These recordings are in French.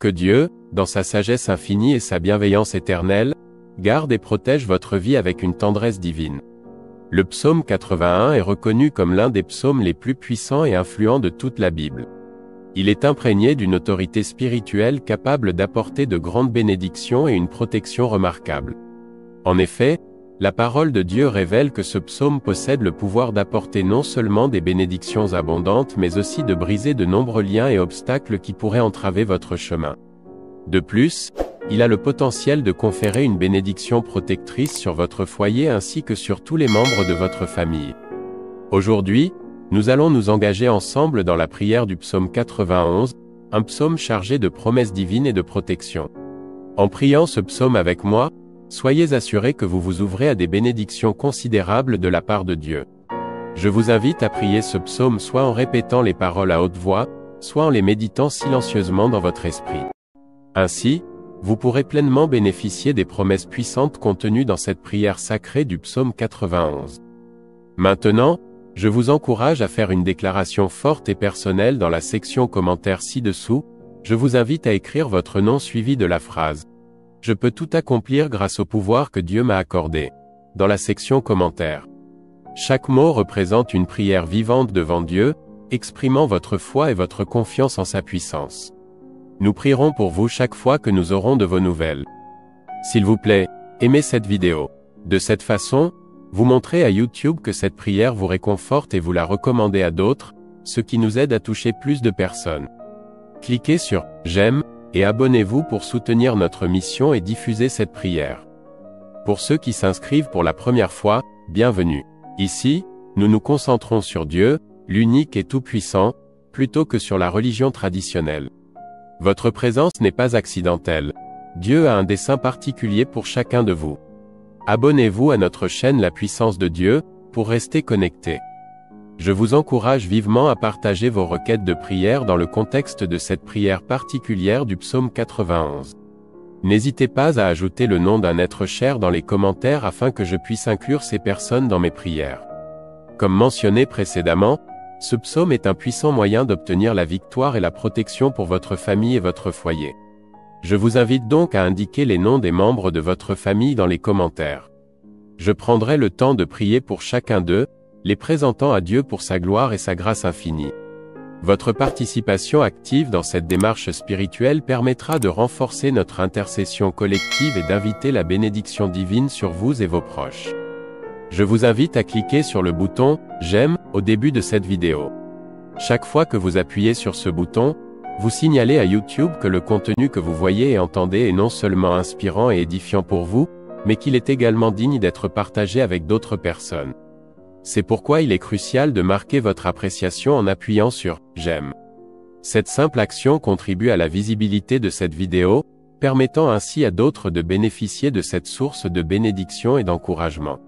Que Dieu, dans sa sagesse infinie et sa bienveillance éternelle, garde et protège votre vie avec une tendresse divine. Le psaume 81 est reconnu comme l'un des psaumes les plus puissants et influents de toute la Bible. Il est imprégné d'une autorité spirituelle capable d'apporter de grandes bénédictions et une protection remarquable. En effet, la parole de Dieu révèle que ce psaume possède le pouvoir d'apporter non seulement des bénédictions abondantes mais aussi de briser de nombreux liens et obstacles qui pourraient entraver votre chemin. De plus, il a le potentiel de conférer une bénédiction protectrice sur votre foyer ainsi que sur tous les membres de votre famille. Aujourd'hui, nous allons nous engager ensemble dans la prière du psaume 91, un psaume chargé de promesses divines et de protection. En priant ce psaume avec moi, soyez assurés que vous vous ouvrez à des bénédictions considérables de la part de Dieu. Je vous invite à prier ce psaume soit en répétant les paroles à haute voix, soit en les méditant silencieusement dans votre esprit. Ainsi, vous pourrez pleinement bénéficier des promesses puissantes contenues dans cette prière sacrée du psaume 91. Maintenant, je vous encourage à faire une déclaration forte et personnelle dans la section commentaires ci-dessous. Je vous invite à écrire votre nom suivi de la phrase « Je peux tout accomplir grâce au pouvoir que Dieu m'a accordé » dans la section commentaires. Chaque mot représente une prière vivante devant Dieu, exprimant votre foi et votre confiance en sa puissance. Nous prierons pour vous chaque fois que nous aurons de vos nouvelles. S'il vous plaît, aimez cette vidéo. De cette façon, vous montrez à YouTube que cette prière vous réconforte et vous la recommandez à d'autres, ce qui nous aide à toucher plus de personnes. Cliquez sur « J'aime » et abonnez-vous pour soutenir notre mission et diffuser cette prière. Pour ceux qui s'inscrivent pour la première fois, bienvenue. Ici, nous nous concentrons sur Dieu, l'unique et tout-puissant, plutôt que sur la religion traditionnelle. Votre présence n'est pas accidentelle. Dieu a un dessein particulier pour chacun de vous. Abonnez-vous à notre chaîne La Puissance de Dieu, pour rester connecté. Je vous encourage vivement à partager vos requêtes de prière dans le contexte de cette prière particulière du psaume 91. N'hésitez pas à ajouter le nom d'un être cher dans les commentaires afin que je puisse inclure ces personnes dans mes prières. Comme mentionné précédemment, ce psaume est un puissant moyen d'obtenir la victoire et la protection pour votre famille et votre foyer. Je vous invite donc à indiquer les noms des membres de votre famille dans les commentaires. Je prendrai le temps de prier pour chacun d'eux, les présentant à Dieu pour sa gloire et sa grâce infinie. Votre participation active dans cette démarche spirituelle permettra de renforcer notre intercession collective et d'inviter la bénédiction divine sur vous et vos proches. Je vous invite à cliquer sur le bouton « J'aime » au début de cette vidéo. Chaque fois que vous appuyez sur ce bouton, vous signalez à YouTube que le contenu que vous voyez et entendez est non seulement inspirant et édifiant pour vous, mais qu'il est également digne d'être partagé avec d'autres personnes. C'est pourquoi il est crucial de marquer votre appréciation en appuyant sur « J'aime ». Cette simple action contribue à la visibilité de cette vidéo, permettant ainsi à d'autres de bénéficier de cette source de bénédiction et d'encouragement.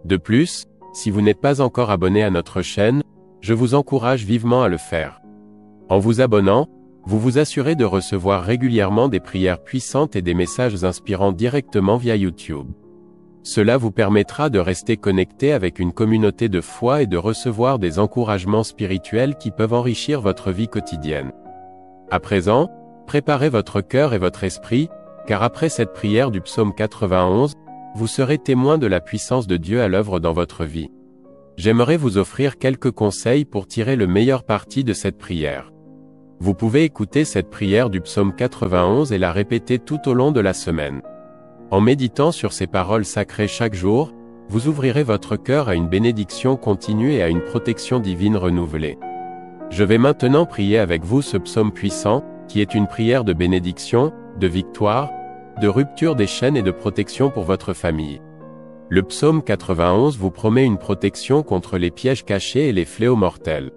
De plus, si vous n'êtes pas encore abonné à notre chaîne, je vous encourage vivement à le faire. En vous abonnant, vous vous assurez de recevoir régulièrement des prières puissantes et des messages inspirants directement via YouTube. Cela vous permettra de rester connecté avec une communauté de foi et de recevoir des encouragements spirituels qui peuvent enrichir votre vie quotidienne. À présent, préparez votre cœur et votre esprit, car après cette prière du psaume 91, vous serez témoin de la puissance de Dieu à l'œuvre dans votre vie. J'aimerais vous offrir quelques conseils pour tirer le meilleur parti de cette prière. Vous pouvez écouter cette prière du psaume 91 et la répéter tout au long de la semaine. En méditant sur ces paroles sacrées chaque jour, vous ouvrirez votre cœur à une bénédiction continue et à une protection divine renouvelée. Je vais maintenant prier avec vous ce psaume puissant, qui est une prière de bénédiction, de victoire, de rupture des chaînes et de protection pour votre famille. Le psaume 91 vous promet une protection contre les pièges cachés et les fléaux mortels.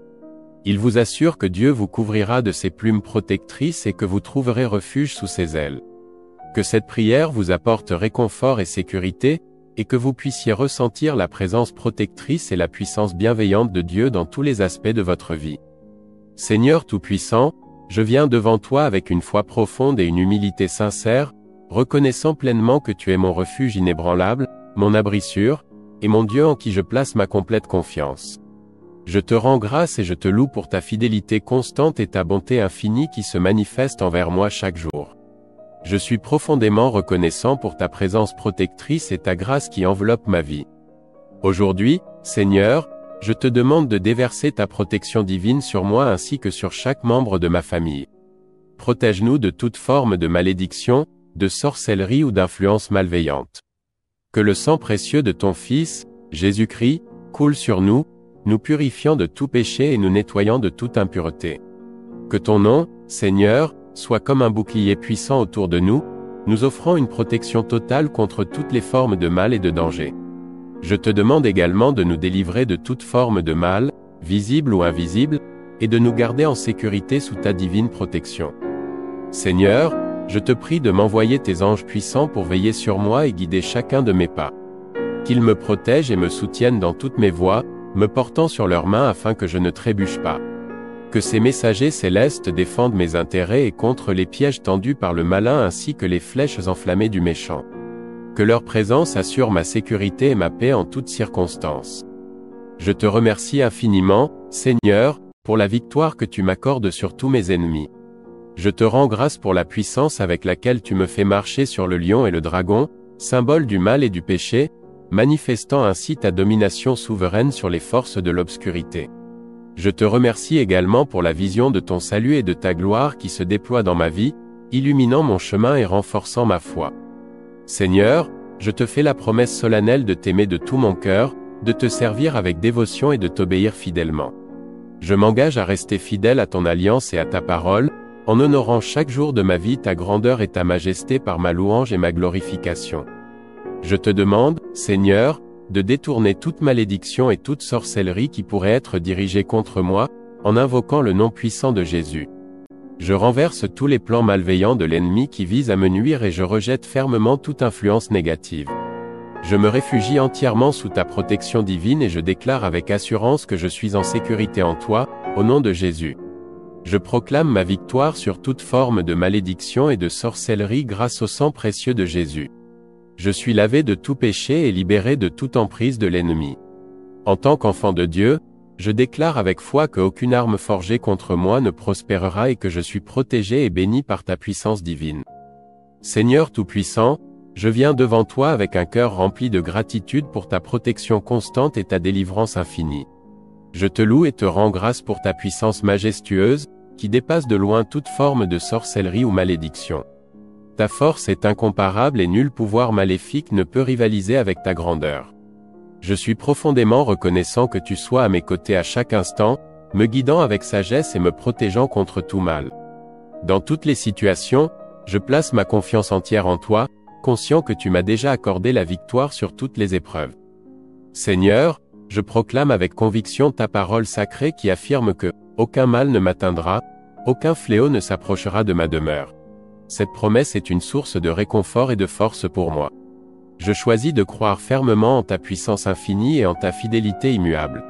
Il vous assure que Dieu vous couvrira de ses plumes protectrices et que vous trouverez refuge sous ses ailes. Que cette prière vous apporte réconfort et sécurité, et que vous puissiez ressentir la présence protectrice et la puissance bienveillante de Dieu dans tous les aspects de votre vie. Seigneur Tout-Puissant, je viens devant toi avec une foi profonde et une humilité sincère, reconnaissant pleinement que tu es mon refuge inébranlable, mon abri sûr, et mon Dieu en qui je place ma complète confiance. Je te rends grâce et je te loue pour ta fidélité constante et ta bonté infinie qui se manifeste envers moi chaque jour. Je suis profondément reconnaissant pour ta présence protectrice et ta grâce qui enveloppe ma vie. Aujourd'hui, Seigneur, je te demande de déverser ta protection divine sur moi ainsi que sur chaque membre de ma famille. Protège-nous de toute forme de malédiction, de sorcellerie ou d'influence malveillante. Que le sang précieux de ton Fils, Jésus-Christ, coule sur nous, nous purifiant de tout péché et nous nettoyant de toute impureté. Que ton nom, Seigneur, soit comme un bouclier puissant autour de nous, nous offrant une protection totale contre toutes les formes de mal et de danger. Je te demande également de nous délivrer de toute forme de mal, visible ou invisible, et de nous garder en sécurité sous ta divine protection. Seigneur, je te prie de m'envoyer tes anges puissants pour veiller sur moi et guider chacun de mes pas. Qu'ils me protègent et me soutiennent dans toutes mes voies, me portant sur leurs mains afin que je ne trébuche pas. Que ces messagers célestes défendent mes intérêts et contre les pièges tendus par le malin ainsi que les flèches enflammées du méchant. Que leur présence assure ma sécurité et ma paix en toutes circonstances. Je te remercie infiniment, Seigneur, pour la victoire que tu m'accordes sur tous mes ennemis. Je te rends grâce pour la puissance avec laquelle tu me fais marcher sur le lion et le dragon, symbole du mal et du péché, manifestant ainsi ta domination souveraine sur les forces de l'obscurité. Je te remercie également pour la vision de ton salut et de ta gloire qui se déploie dans ma vie, illuminant mon chemin et renforçant ma foi. Seigneur, je te fais la promesse solennelle de t'aimer de tout mon cœur, de te servir avec dévotion et de t'obéir fidèlement. Je m'engage à rester fidèle à ton alliance et à ta parole, en honorant chaque jour de ma vie ta grandeur et ta majesté par ma louange et ma glorification. Je te demande, Seigneur, de détourner toute malédiction et toute sorcellerie qui pourrait être dirigée contre moi, en invoquant le nom puissant de Jésus. Je renverse tous les plans malveillants de l'ennemi qui visent à me nuire et je rejette fermement toute influence négative. Je me réfugie entièrement sous ta protection divine et je déclare avec assurance que je suis en sécurité en toi, au nom de Jésus. Je proclame ma victoire sur toute forme de malédiction et de sorcellerie grâce au sang précieux de Jésus. Je suis lavé de tout péché et libéré de toute emprise de l'ennemi. En tant qu'enfant de Dieu, je déclare avec foi qu'aucune arme forgée contre moi ne prospérera et que je suis protégé et béni par ta puissance divine. Seigneur Tout-Puissant, je viens devant toi avec un cœur rempli de gratitude pour ta protection constante et ta délivrance infinie. Je te loue et te rends grâce pour ta puissance majestueuse, qui dépasse de loin toute forme de sorcellerie ou malédiction. Ta force est incomparable et nul pouvoir maléfique ne peut rivaliser avec ta grandeur. Je suis profondément reconnaissant que tu sois à mes côtés à chaque instant, me guidant avec sagesse et me protégeant contre tout mal. Dans toutes les situations, je place ma confiance entière en toi, conscient que tu m'as déjà accordé la victoire sur toutes les épreuves. Seigneur, je proclame avec conviction ta parole sacrée qui affirme que « aucun mal ne m'atteindra, aucun fléau ne s'approchera de ma demeure ». Cette promesse est une source de réconfort et de force pour moi. Je choisis de croire fermement en ta puissance infinie et en ta fidélité immuable.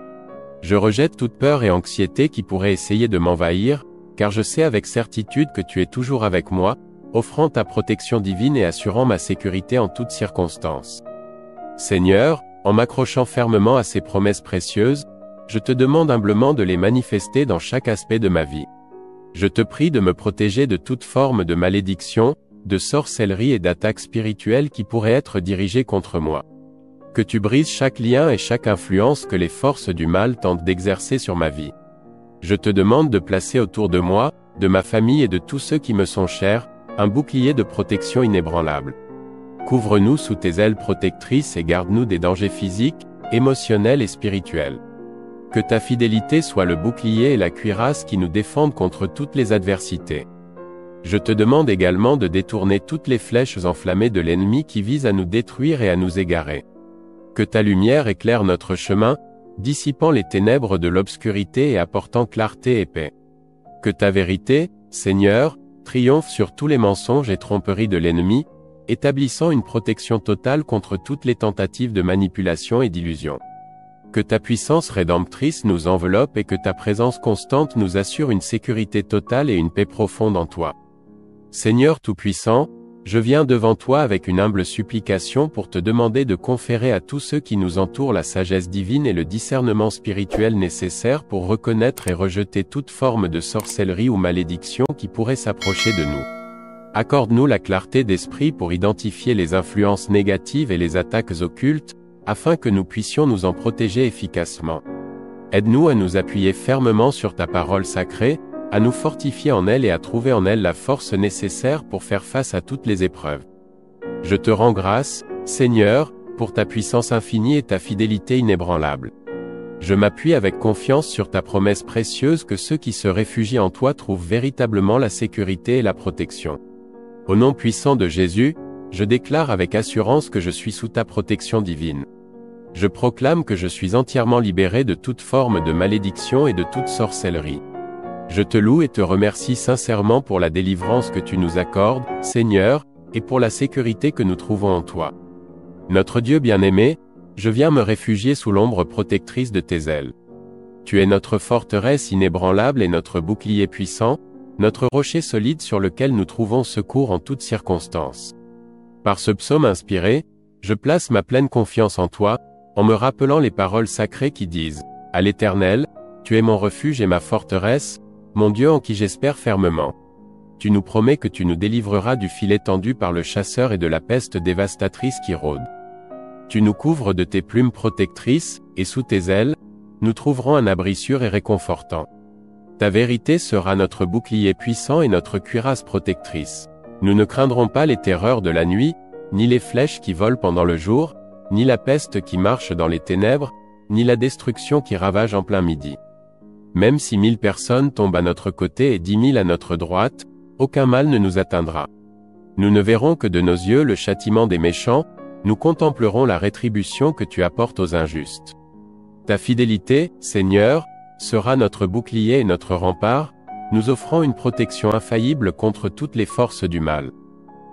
Je rejette toute peur et anxiété qui pourraient essayer de m'envahir, car je sais avec certitude que tu es toujours avec moi, offrant ta protection divine et assurant ma sécurité en toutes circonstances. Seigneur, en m'accrochant fermement à ces promesses précieuses, je te demande humblement de les manifester dans chaque aspect de ma vie. Je te prie de me protéger de toute forme de malédiction, de sorcellerie et d'attaque spirituelle qui pourraient être dirigées contre moi. Que tu brises chaque lien et chaque influence que les forces du mal tentent d'exercer sur ma vie. Je te demande de placer autour de moi, de ma famille et de tous ceux qui me sont chers, un bouclier de protection inébranlable. Couvre-nous sous tes ailes protectrices et garde-nous des dangers physiques, émotionnels et spirituels. Que ta fidélité soit le bouclier et la cuirasse qui nous défendent contre toutes les adversités. Je te demande également de détourner toutes les flèches enflammées de l'ennemi qui visent à nous détruire et à nous égarer. Que ta lumière éclaire notre chemin, dissipant les ténèbres de l'obscurité et apportant clarté et paix. Que ta vérité, Seigneur, triomphe sur tous les mensonges et tromperies de l'ennemi, établissant une protection totale contre toutes les tentatives de manipulation et d'illusion. Que ta puissance rédemptrice nous enveloppe et que ta présence constante nous assure une sécurité totale et une paix profonde en toi. Seigneur Tout-Puissant, je viens devant toi avec une humble supplication pour te demander de conférer à tous ceux qui nous entourent la sagesse divine et le discernement spirituel nécessaire pour reconnaître et rejeter toute forme de sorcellerie ou malédiction qui pourrait s'approcher de nous. Accorde-nous la clarté d'esprit pour identifier les influences négatives et les attaques occultes, afin que nous puissions nous en protéger efficacement. Aide-nous à nous appuyer fermement sur ta parole sacrée, à nous fortifier en elle et à trouver en elle la force nécessaire pour faire face à toutes les épreuves. Je te rends grâce, Seigneur, pour ta puissance infinie et ta fidélité inébranlable. Je m'appuie avec confiance sur ta promesse précieuse que ceux qui se réfugient en toi trouvent véritablement la sécurité et la protection. Au nom puissant de Jésus, je déclare avec assurance que je suis sous ta protection divine. Je proclame que je suis entièrement libéré de toute forme de malédiction et de toute sorcellerie. Je te loue et te remercie sincèrement pour la délivrance que tu nous accordes, Seigneur, et pour la sécurité que nous trouvons en toi. Notre Dieu bien-aimé, je viens me réfugier sous l'ombre protectrice de tes ailes. Tu es notre forteresse inébranlable et notre bouclier puissant, notre rocher solide sur lequel nous trouvons secours en toutes circonstances. Par ce psaume inspiré, je place ma pleine confiance en toi, en me rappelant les paroles sacrées qui disent « À l'Éternel, tu es mon refuge et ma forteresse, mon Dieu en qui j'espère fermement. Tu nous promets que tu nous délivreras du filet tendu par le chasseur et de la peste dévastatrice qui rôde. Tu nous couvres de tes plumes protectrices, et sous tes ailes, nous trouverons un abri sûr et réconfortant. Ta vérité sera notre bouclier puissant et notre cuirasse protectrice. Nous ne craindrons pas les terreurs de la nuit, ni les flèches qui volent pendant le jour, ni la peste qui marche dans les ténèbres, ni la destruction qui ravage en plein midi. Même si 1000 personnes tombent à notre côté et 10 000 à notre droite, aucun mal ne nous atteindra. Nous ne verrons que de nos yeux le châtiment des méchants, nous contemplerons la rétribution que tu apportes aux injustes. Ta fidélité, Seigneur, sera notre bouclier et notre rempart, nous offrant une protection infaillible contre toutes les forces du mal.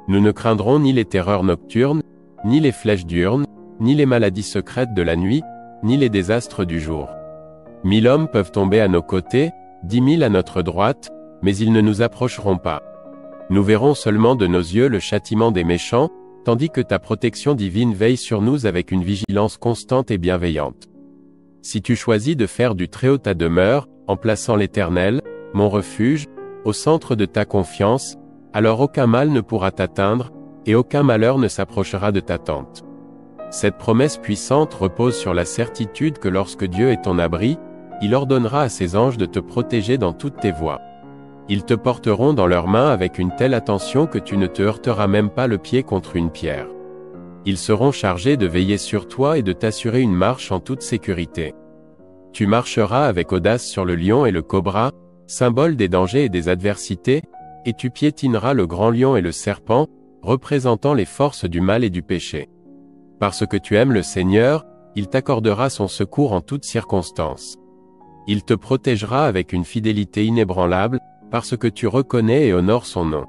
Nous ne craindrons ni les terreurs nocturnes, ni les flèches diurnes, ni les maladies secrètes de la nuit, ni les désastres du jour. 1000 hommes peuvent tomber à nos côtés, 10 000 à notre droite, mais ils ne nous approcheront pas. Nous verrons seulement de nos yeux le châtiment des méchants, tandis que ta protection divine veille sur nous avec une vigilance constante et bienveillante. Si tu choisis de faire du Très-Haut ta demeure, en plaçant l'Éternel, mon refuge, au centre de ta confiance, alors aucun mal ne pourra t'atteindre, et aucun malheur ne s'approchera de ta tente. Cette promesse puissante repose sur la certitude que lorsque Dieu est ton abri, il ordonnera à ses anges de te protéger dans toutes tes voies. Ils te porteront dans leurs mains avec une telle attention que tu ne te heurteras même pas le pied contre une pierre. Ils seront chargés de veiller sur toi et de t'assurer une marche en toute sécurité. Tu marcheras avec audace sur le lion et le cobra, symbole des dangers et des adversités, et tu piétineras le grand lion et le serpent, représentant les forces du mal et du péché. Parce que tu aimes le Seigneur, il t'accordera son secours en toutes circonstances. Il te protégera avec une fidélité inébranlable, parce que tu reconnais et honores son nom.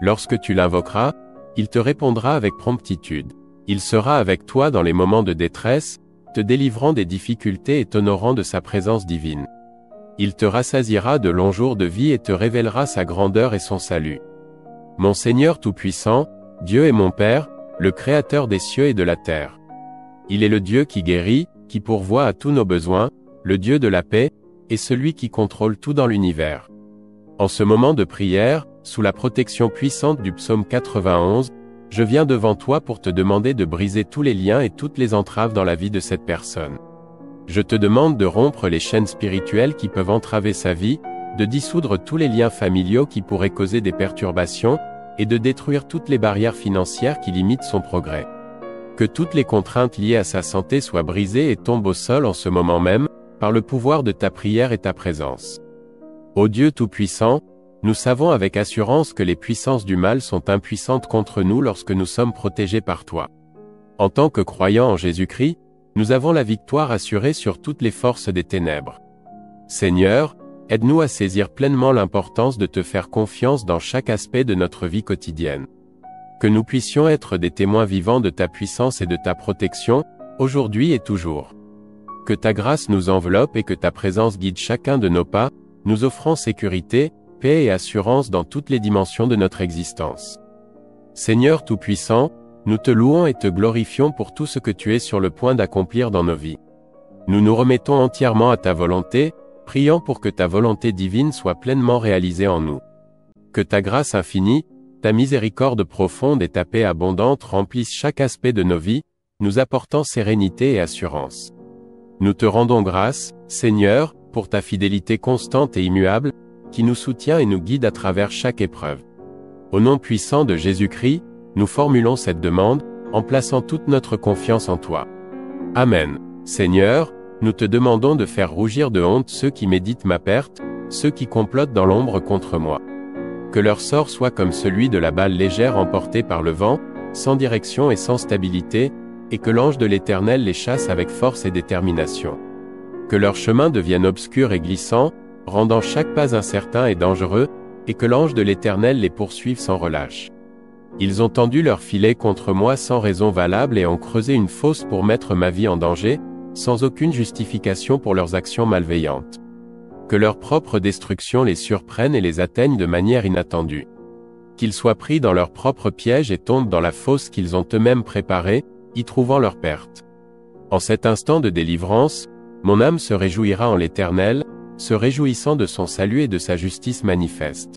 Lorsque tu l'invoqueras, il te répondra avec promptitude. Il sera avec toi dans les moments de détresse, te délivrant des difficultés et t'honorant de sa présence divine. Il te rassasiera de longs jours de vie et te révélera sa grandeur et son salut. Mon Seigneur Tout-Puissant, Dieu est mon Père, le Créateur des cieux et de la terre. Il est le Dieu qui guérit, qui pourvoit à tous nos besoins, le Dieu de la paix, et celui qui contrôle tout dans l'univers. En ce moment de prière, sous la protection puissante du psaume 91, je viens devant toi pour te demander de briser tous les liens et toutes les entraves dans la vie de cette personne. Je te demande de rompre les chaînes spirituelles qui peuvent entraver sa vie, de dissoudre tous les liens familiaux qui pourraient causer des perturbations, et de détruire toutes les barrières financières qui limitent son progrès. Que toutes les contraintes liées à sa santé soient brisées et tombent au sol en ce moment même, par le pouvoir de ta prière et ta présence. Ô Dieu Tout-Puissant, nous savons avec assurance que les puissances du mal sont impuissantes contre nous lorsque nous sommes protégés par toi. En tant que croyants en Jésus-Christ, nous avons la victoire assurée sur toutes les forces des ténèbres. Seigneur, aide-nous à saisir pleinement l'importance de te faire confiance dans chaque aspect de notre vie quotidienne. Que nous puissions être des témoins vivants de ta puissance et de ta protection, aujourd'hui et toujours. Que ta grâce nous enveloppe et que ta présence guide chacun de nos pas, nous offrant sécurité, paix et assurance dans toutes les dimensions de notre existence. Seigneur Tout-Puissant, nous te louons et te glorifions pour tout ce que tu es sur le point d'accomplir dans nos vies. Nous nous remettons entièrement à ta volonté, priant pour que ta volonté divine soit pleinement réalisée en nous. Que ta grâce infinie, ta miséricorde profonde et ta paix abondante remplissent chaque aspect de nos vies, nous apportant sérénité et assurance. Nous te rendons grâce, Seigneur, pour ta fidélité constante et immuable, qui nous soutient et nous guide à travers chaque épreuve. Au nom puissant de Jésus-Christ, nous formulons cette demande, en plaçant toute notre confiance en toi. Amen. Seigneur, nous te demandons de faire rougir de honte ceux qui méditent ma perte, ceux qui complotent dans l'ombre contre moi. Que leur sort soit comme celui de la balle légère emportée par le vent, sans direction et sans stabilité, et que l'ange de l'Éternel les chasse avec force et détermination. Que leur chemin devienne obscur et glissant, rendant chaque pas incertain et dangereux, et que l'ange de l'Éternel les poursuive sans relâche. Ils ont tendu leur filet contre moi sans raison valable et ont creusé une fosse pour mettre ma vie en danger, sans aucune justification pour leurs actions malveillantes. Que leur propre destruction les surprenne et les atteigne de manière inattendue. Qu'ils soient pris dans leur propre piège et tombent dans la fosse qu'ils ont eux-mêmes préparée, y trouvant leur perte. En cet instant de délivrance, mon âme se réjouira en l'Éternel, se réjouissant de son salut et de sa justice manifeste.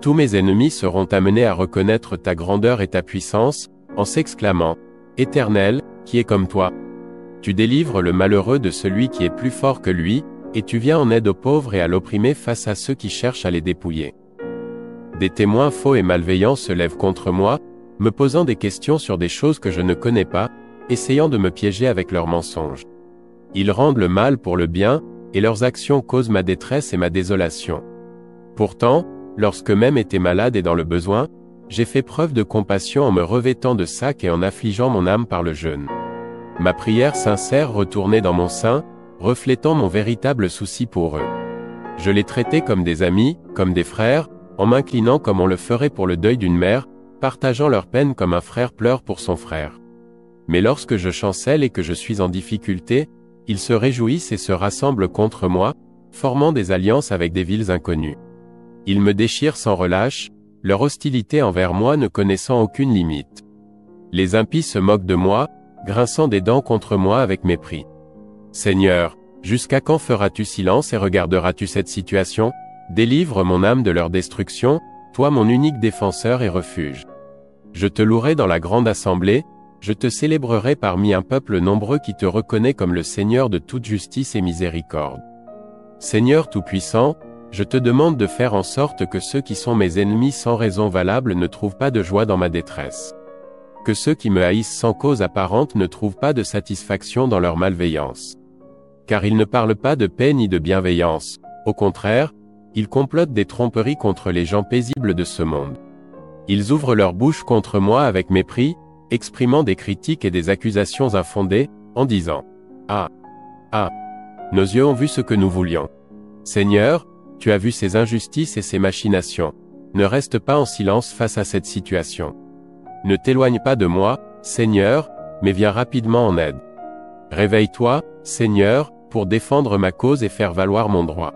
Tous mes ennemis seront amenés à reconnaître ta grandeur et ta puissance, en s'exclamant, « Éternel, qui est comme toi ?» Tu délivres le malheureux de celui qui est plus fort que lui, et tu viens en aide aux pauvres et à l'opprimé face à ceux qui cherchent à les dépouiller. Des témoins faux et malveillants se lèvent contre moi, me posant des questions sur des choses que je ne connais pas, essayant de me piéger avec leurs mensonges. Ils rendent le mal pour le bien, et leurs actions causent ma détresse et ma désolation. Pourtant, lorsque même était malade et dans le besoin, j'ai fait preuve de compassion en me revêtant de sac et en affligeant mon âme par le jeûne. Ma prière sincère retournait dans mon sein, reflétant mon véritable souci pour eux. Je les traitais comme des amis, comme des frères, en m'inclinant comme on le ferait pour le deuil d'une mère, partageant leur peine comme un frère pleure pour son frère. Mais lorsque je chancelle et que je suis en difficulté, ils se réjouissent et se rassemblent contre moi, formant des alliances avec des villes inconnues. Ils me déchirent sans relâche, leur hostilité envers moi ne connaissant aucune limite. Les impies se moquent de moi, grinçant des dents contre moi avec mépris. Seigneur, jusqu'à quand feras-tu silence et regarderas-tu cette situation? Délivre mon âme de leur destruction, toi mon unique défenseur et refuge. Je te louerai dans la grande assemblée, je te célébrerai parmi un peuple nombreux qui te reconnaît comme le Seigneur de toute justice et miséricorde. Seigneur Tout-Puissant, je te demande de faire en sorte que ceux qui sont mes ennemis sans raison valable ne trouvent pas de joie dans ma détresse. Que ceux qui me haïssent sans cause apparente ne trouvent pas de satisfaction dans leur malveillance. Car ils ne parlent pas de paix ni de bienveillance, au contraire, ils complotent des tromperies contre les gens paisibles de ce monde. Ils ouvrent leur bouche contre moi avec mépris, exprimant des critiques et des accusations infondées, en disant « Ah! Ah! Nos yeux ont vu ce que nous voulions. Seigneur, tu as vu ces injustices et ces machinations. Ne reste pas en silence face à cette situation. Ne t'éloigne pas de moi, Seigneur, mais viens rapidement en aide. Réveille-toi, Seigneur, pour défendre ma cause et faire valoir mon droit.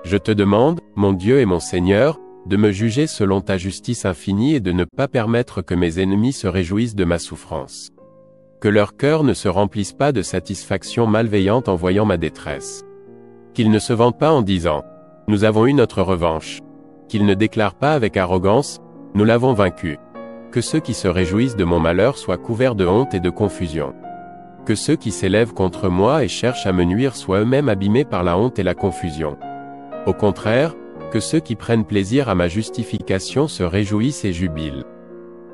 Je te demande, mon Dieu et mon Seigneur, de me juger selon ta justice infinie et de ne pas permettre que mes ennemis se réjouissent de ma souffrance. Que leur cœur ne se remplisse pas de satisfaction malveillante en voyant ma détresse. Qu'ils ne se vantent pas en disant « Nous avons eu notre revanche ». Qu'ils ne déclarent pas avec arrogance « Nous l'avons vaincu ». Que ceux qui se réjouissent de mon malheur soient couverts de honte et de confusion. Que ceux qui s'élèvent contre moi et cherchent à me nuire soient eux-mêmes abîmés par la honte et la confusion. Au contraire, que ceux qui prennent plaisir à ma justification se réjouissent et jubilent.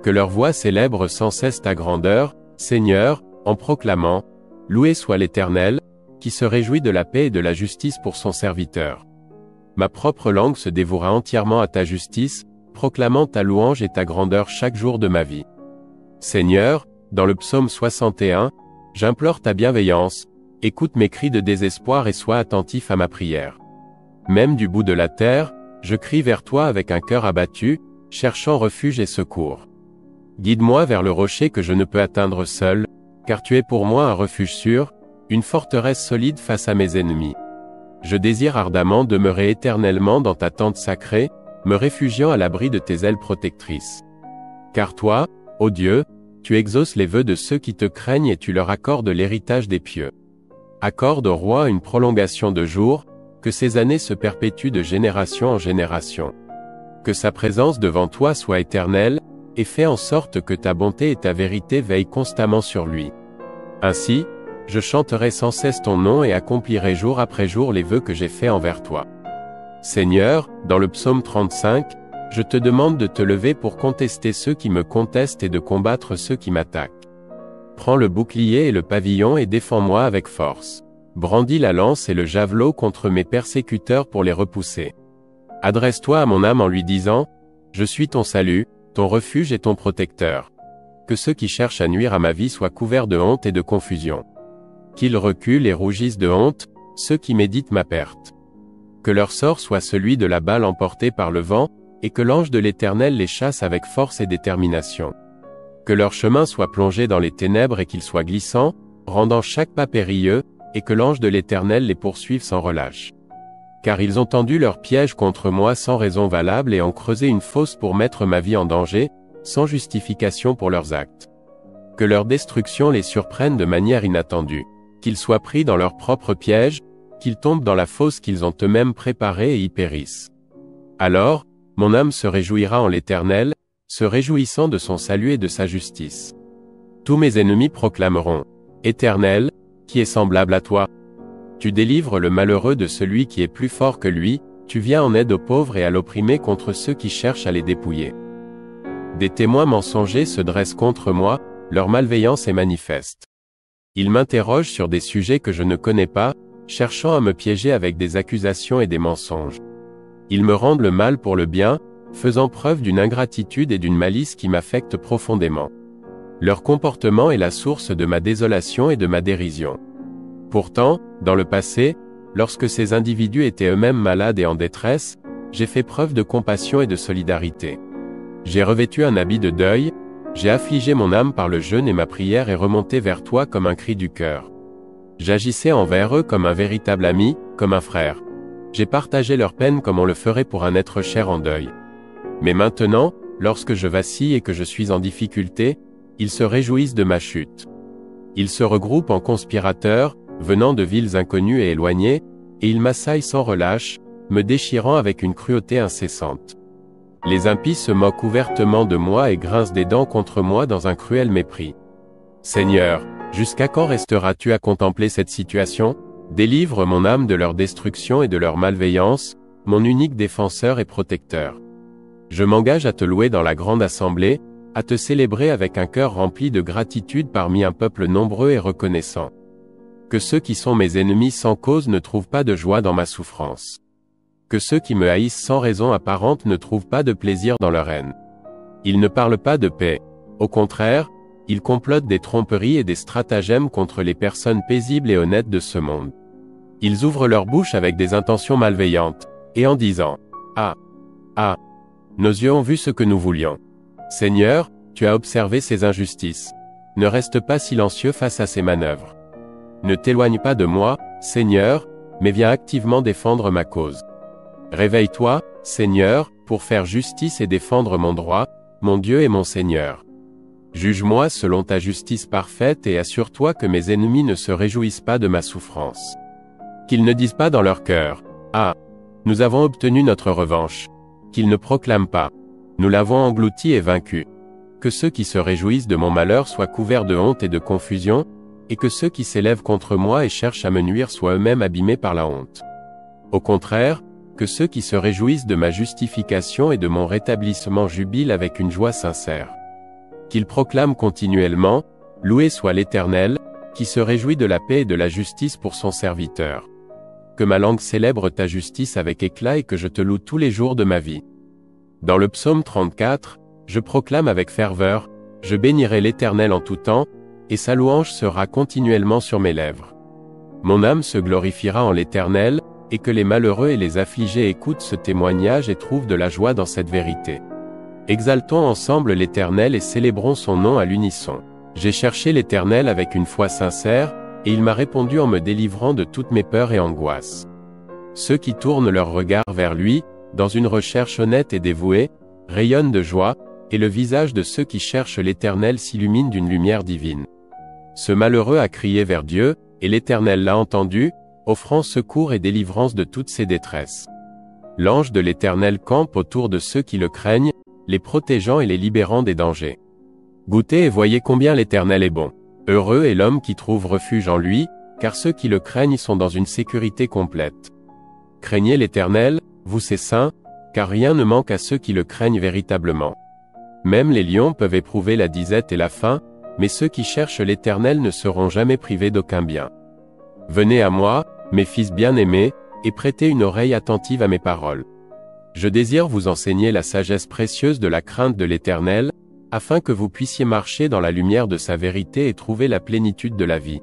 Que leur voix célèbre sans cesse ta grandeur, Seigneur, en proclamant « Loué soit l'Éternel, qui se réjouit de la paix et de la justice pour son serviteur. » Ma propre langue se dévouera entièrement à ta justice, proclamant ta louange et ta grandeur chaque jour de ma vie. Seigneur, dans le psaume 61, j'implore ta bienveillance, écoute mes cris de désespoir et sois attentif à ma prière. Même du bout de la terre, je crie vers toi avec un cœur abattu, cherchant refuge et secours. Guide-moi vers le rocher que je ne peux atteindre seul, car tu es pour moi un refuge sûr, une forteresse solide face à mes ennemis. Je désire ardemment demeurer éternellement dans ta tente sacrée, me réfugiant à l'abri de tes ailes protectrices. Car toi, ô Dieu, tu exauces les vœux de ceux qui te craignent et tu leur accordes l'héritage des pieux. Accorde au roi une prolongation de jours, que ses années se perpétuent de génération en génération. Que sa présence devant toi soit éternelle, et fais en sorte que ta bonté et ta vérité veillent constamment sur lui. Ainsi, je chanterai sans cesse ton nom et accomplirai jour après jour les vœux que j'ai faits envers toi. Seigneur, dans le psaume 35, je te demande de te lever pour contester ceux qui me contestent et de combattre ceux qui m'attaquent. Prends le bouclier et le pavillon et défends-moi avec force. Brandis la lance et le javelot contre mes persécuteurs pour les repousser. Adresse-toi à mon âme en lui disant, « Je suis ton salut, ton refuge et ton protecteur. » Que ceux qui cherchent à nuire à ma vie soient couverts de honte et de confusion. Qu'ils reculent et rougissent de honte, ceux qui méditent ma perte. Que leur sort soit celui de la balle emportée par le vent, et que l'ange de l'Éternel les chasse avec force et détermination. Que leur chemin soit plongé dans les ténèbres et qu'il soit glissant, rendant chaque pas périlleux, et que l'ange de l'Éternel les poursuive sans relâche. Car ils ont tendu leur piège contre moi sans raison valable et ont creusé une fosse pour mettre ma vie en danger, sans justification pour leurs actes. Que leur destruction les surprenne de manière inattendue. Qu'ils soient pris dans leur propre piège, qu'ils tombent dans la fosse qu'ils ont eux-mêmes préparée et y périssent. Alors, mon âme se réjouira en l'Éternel, se réjouissant de son salut et de sa justice. Tous mes ennemis proclameront, « Éternel, qui est semblable à toi? Tu délivres le malheureux de celui qui est plus fort que lui, tu viens en aide aux pauvres et à l'opprimé contre ceux qui cherchent à les dépouiller. » Des témoins mensongers se dressent contre moi, leur malveillance est manifeste. Ils m'interrogent sur des sujets que je ne connais pas, cherchant à me piéger avec des accusations et des mensonges. Ils me rendent le mal pour le bien, faisant preuve d'une ingratitude et d'une malice qui m'affectent profondément. Leur comportement est la source de ma désolation et de ma dérision. Pourtant, dans le passé, lorsque ces individus étaient eux-mêmes malades et en détresse, j'ai fait preuve de compassion et de solidarité. J'ai revêtu un habit de deuil, j'ai affligé mon âme par le jeûne et ma prière est remontée vers toi comme un cri du cœur. J'agissais envers eux comme un véritable ami, comme un frère. J'ai partagé leur peine comme on le ferait pour un être cher en deuil. Mais maintenant, lorsque je vacille et que je suis en difficulté, ils se réjouissent de ma chute. Ils se regroupent en conspirateurs, venant de villes inconnues et éloignées, et ils m'assaillent sans relâche, me déchirant avec une cruauté incessante. Les impies se moquent ouvertement de moi et grincent des dents contre moi dans un cruel mépris. Seigneur, jusqu'à quand resteras-tu à contempler cette situation? Délivre mon âme de leur destruction et de leur malveillance, mon unique défenseur et protecteur. Je m'engage à te louer dans la grande assemblée, à te célébrer avec un cœur rempli de gratitude parmi un peuple nombreux et reconnaissant. Que ceux qui sont mes ennemis sans cause ne trouvent pas de joie dans ma souffrance. Que ceux qui me haïssent sans raison apparente ne trouvent pas de plaisir dans leur haine. Ils ne parlent pas de paix. Au contraire, ils complotent des tromperies et des stratagèmes contre les personnes paisibles et honnêtes de ce monde. Ils ouvrent leur bouche avec des intentions malveillantes, et en disant, « Ah! Ah! Nos yeux ont vu ce que nous voulions. » Seigneur, tu as observé ces injustices. Ne reste pas silencieux face à ces manœuvres. Ne t'éloigne pas de moi, Seigneur, mais viens activement défendre ma cause. Réveille-toi, Seigneur, pour faire justice et défendre mon droit, mon Dieu et mon Seigneur. Juge-moi selon ta justice parfaite et assure-toi que mes ennemis ne se réjouissent pas de ma souffrance. Qu'ils ne disent pas dans leur cœur, « Ah! Nous avons obtenu notre revanche. » Qu'ils ne proclament pas, « Nous l'avons englouti et vaincu. » Que ceux qui se réjouissent de mon malheur soient couverts de honte et de confusion, et que ceux qui s'élèvent contre moi et cherchent à me nuire soient eux-mêmes abîmés par la honte. Au contraire, que ceux qui se réjouissent de ma justification et de mon rétablissement jubilent avec une joie sincère. Qu'ils proclament continuellement, « Loué soit l'Éternel, qui se réjouit de la paix et de la justice pour son serviteur. » Que ma langue célèbre ta justice avec éclat et que je te loue tous les jours de ma vie. Dans le psaume 34, je proclame avec ferveur, « Je bénirai l'Éternel en tout temps, et sa louange sera continuellement sur mes lèvres. » Mon âme se glorifiera en l'Éternel, et que les malheureux et les affligés écoutent ce témoignage et trouvent de la joie dans cette vérité. Exaltons ensemble l'Éternel et célébrons son nom à l'unisson. J'ai cherché l'Éternel avec une foi sincère, et il m'a répondu en me délivrant de toutes mes peurs et angoisses. Ceux qui tournent leur regard vers lui, dans une recherche honnête et dévouée, rayonnent de joie, et le visage de ceux qui cherchent l'Éternel s'illumine d'une lumière divine. Ce malheureux a crié vers Dieu, et l'Éternel l'a entendu, offrant secours et délivrance de toutes ses détresses. L'ange de l'Éternel campe autour de ceux qui le craignent, les protégeant et les libérant des dangers. Goûtez et voyez combien l'Éternel est bon. Heureux est l'homme qui trouve refuge en lui, car ceux qui le craignent sont dans une sécurité complète. Craignez l'Éternel, vous ses saints, car rien ne manque à ceux qui le craignent véritablement. Même les lions peuvent éprouver la disette et la faim, mais ceux qui cherchent l'Éternel ne seront jamais privés d'aucun bien. Venez à moi, mes fils bien-aimés, et prêtez une oreille attentive à mes paroles. Je désire vous enseigner la sagesse précieuse de la crainte de l'Éternel, afin que vous puissiez marcher dans la lumière de sa vérité et trouver la plénitude de la vie.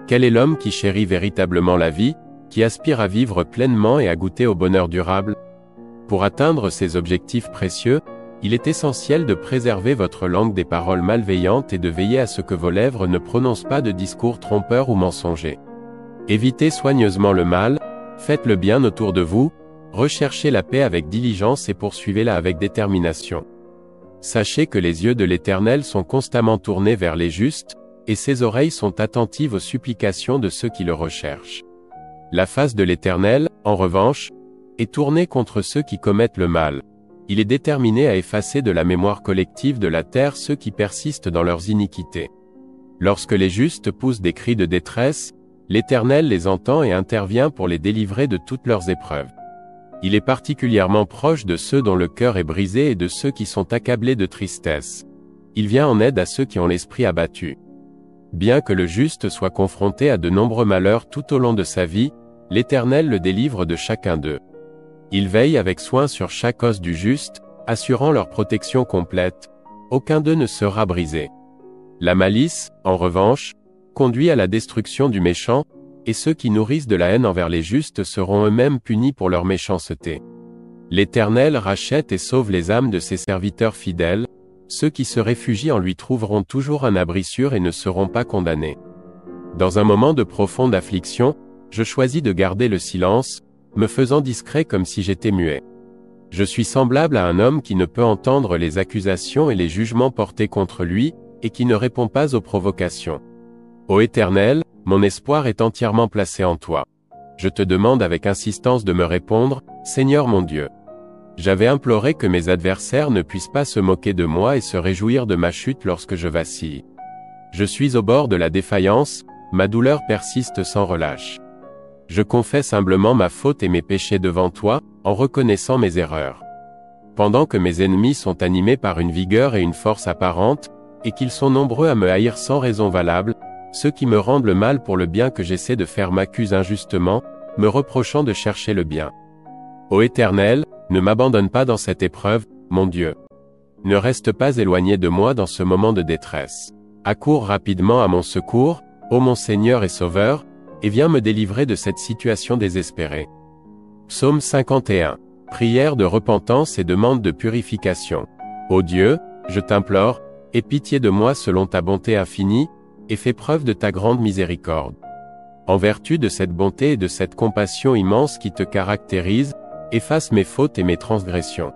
Quel est l'homme qui chérit véritablement la vie, qui aspire à vivre pleinement et à goûter au bonheur durable? Pour atteindre ces objectifs précieux, il est essentiel de préserver votre langue des paroles malveillantes et de veiller à ce que vos lèvres ne prononcent pas de discours trompeurs ou mensongers. Évitez soigneusement le mal, faites le bien autour de vous, recherchez la paix avec diligence et poursuivez-la avec détermination. Sachez que les yeux de l'Éternel sont constamment tournés vers les justes, et ses oreilles sont attentives aux supplications de ceux qui le recherchent. La face de l'Éternel, en revanche, est tournée contre ceux qui commettent le mal. Il est déterminé à effacer de la mémoire collective de la terre ceux qui persistent dans leurs iniquités. Lorsque les justes poussent des cris de détresse, l'Éternel les entend et intervient pour les délivrer de toutes leurs épreuves. Il est particulièrement proche de ceux dont le cœur est brisé et de ceux qui sont accablés de tristesse. Il vient en aide à ceux qui ont l'esprit abattu. Bien que le juste soit confronté à de nombreux malheurs tout au long de sa vie, l'Éternel le délivre de chacun d'eux. Il veille avec soin sur chaque os du juste, assurant leur protection complète. Aucun d'eux ne sera brisé. La malice, en revanche, conduit à la destruction du méchant, et ceux qui nourrissent de la haine envers les justes seront eux-mêmes punis pour leur méchanceté. L'Éternel rachète et sauve les âmes de ses serviteurs fidèles, ceux qui se réfugient en lui trouveront toujours un abri sûr et ne seront pas condamnés. Dans un moment de profonde affliction, je choisis de garder le silence, me faisant discret comme si j'étais muet. Je suis semblable à un homme qui ne peut entendre les accusations et les jugements portés contre lui, et qui ne répond pas aux provocations. Ô Éternel, mon espoir est entièrement placé en toi. Je te demande avec insistance de me répondre, Seigneur mon Dieu. J'avais imploré que mes adversaires ne puissent pas se moquer de moi et se réjouir de ma chute lorsque je vacille. Je suis au bord de la défaillance, ma douleur persiste sans relâche. Je confesse humblement ma faute et mes péchés devant toi, en reconnaissant mes erreurs. Pendant que mes ennemis sont animés par une vigueur et une force apparentes, et qu'ils sont nombreux à me haïr sans raison valable, ceux qui me rendent le mal pour le bien que j'essaie de faire m'accusent injustement, me reprochant de chercher le bien. Ô Éternel, ne m'abandonne pas dans cette épreuve, mon Dieu. Ne reste pas éloigné de moi dans ce moment de détresse. Accours rapidement à mon secours, ô mon Seigneur et Sauveur, et viens me délivrer de cette situation désespérée. Psaume 51. Prière de repentance et demande de purification. Ô Dieu, je t'implore, aie pitié de moi selon ta bonté infinie, et fais preuve de ta grande miséricorde. En vertu de cette bonté et de cette compassion immense qui te caractérise, efface mes fautes et mes transgressions.